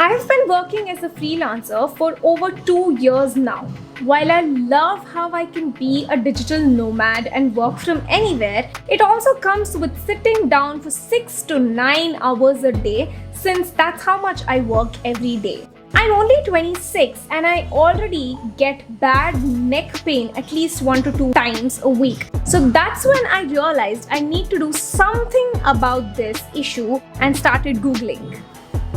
I've been working as a freelancer for over 2 years now. While I love how I can be a digital nomad and work from anywhere, it also comes with sitting down for 6 to 9 hours a day, since that's how much I work every day. I'm only 26 and I already get bad neck pain at least 1 to 2 times a week. So that's when I realized I need to do something about this issue and started Googling.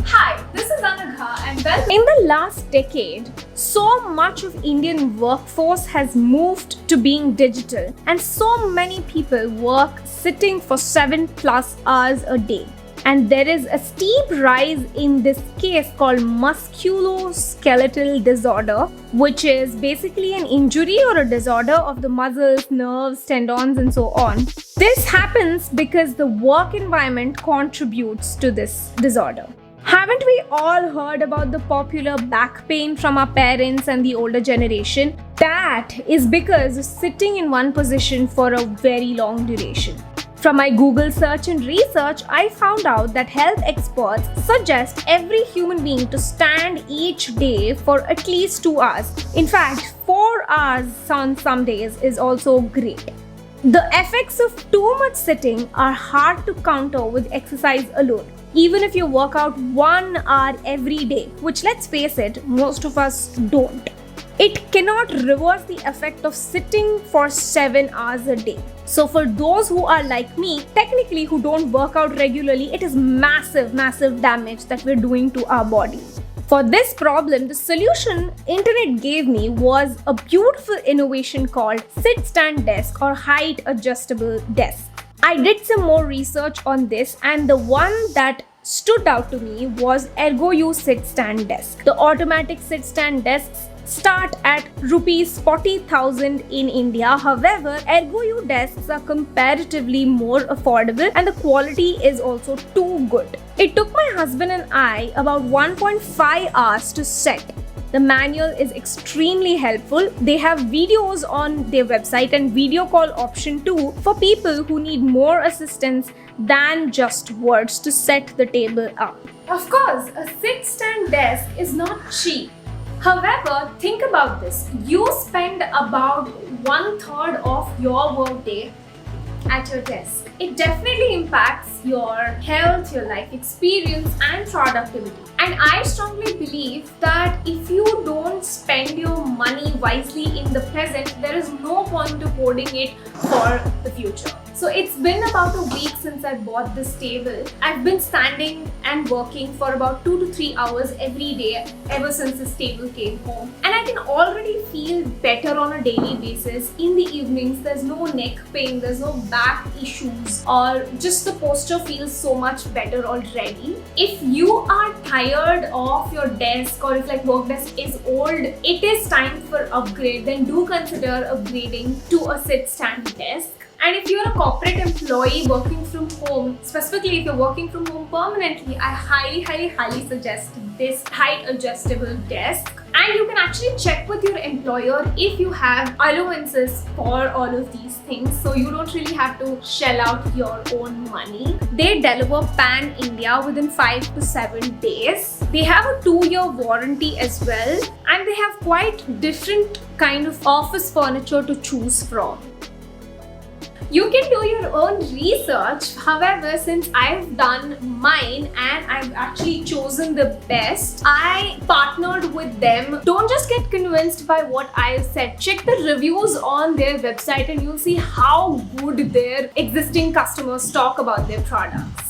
Hi, this is Anagha and welcome. In the last decade, so much of Indian workforce has moved to being digital, and so many people work sitting for 7+ hours a day. And there is a steep rise in this case called musculoskeletal disorder, which is basically an injury or a disorder of the muscles, nerves, tendons, and so on. This happens because the work environment contributes to this disorder. Haven't we all heard about the popular back pain from our parents and the older generation? That is because of sitting in one position for a very long duration. From my Google search and research, I found out that health experts suggest every human being to stand each day for at least 2 hours. In fact, 4 hours on some days is also great. The effects of too much sitting are hard to counter with exercise alone. Even if you work out 1 hour every day, which, let's face it, most of us don't. It cannot reverse the effect of sitting for 7 hours a day. So for those who are like me, technically who don't work out regularly, it is massive damage that we're doing to our body. For this problem, the solution internet gave me was a beautiful innovation called sit-stand desk or height adjustable desk. I did some more research on this, and the one that stood out to me was ErgoU sit-stand desk. The automatic sit-stand desks start at rupees 40,000 in India. However, ErgoU desks are comparatively more affordable and the quality is also too good. It took my husband and I about 1.5 hours to set. The manual is extremely helpful. They have videos on their website and video call option too for people who need more assistance than just words to set the table up. Of course, a sit-stand desk is not cheap. However, think about this. You spend about 1/3 of your workday at your desk. It definitely impacts your health, your life experience, and productivity. And I strongly believe that if you don't spend your money wisely in the present, there is no point of hoarding it for the future. So it's been about a week since I bought this table. I've been standing and working for about 2 to 3 hours every day ever since this table came home. And I can already feel better on a daily basis. In the evenings, there's no neck pain, there's no back issues, or just the posture feels so much better already. If you are tired of your desk, or if like work desk is old, it is time for upgrade, then do consider upgrading to a sit-stand desk. And if you're a corporate employee working from home, specifically if you're working from home permanently, I highly suggest this height adjustable desk. And you can actually check with your employer if you have allowances for all of these things, so you don't really have to shell out your own money. They deliver pan India within 5 to 7 days. They have a 2-year warranty as well, and they have quite different kind of office furniture to choose from. You can do your own research. However, since I've done mine and I've actually chosen the best, I partnered with them. Don't just get convinced by what I've said. Check the reviews on their website and you'll see how good their existing customers talk about their products.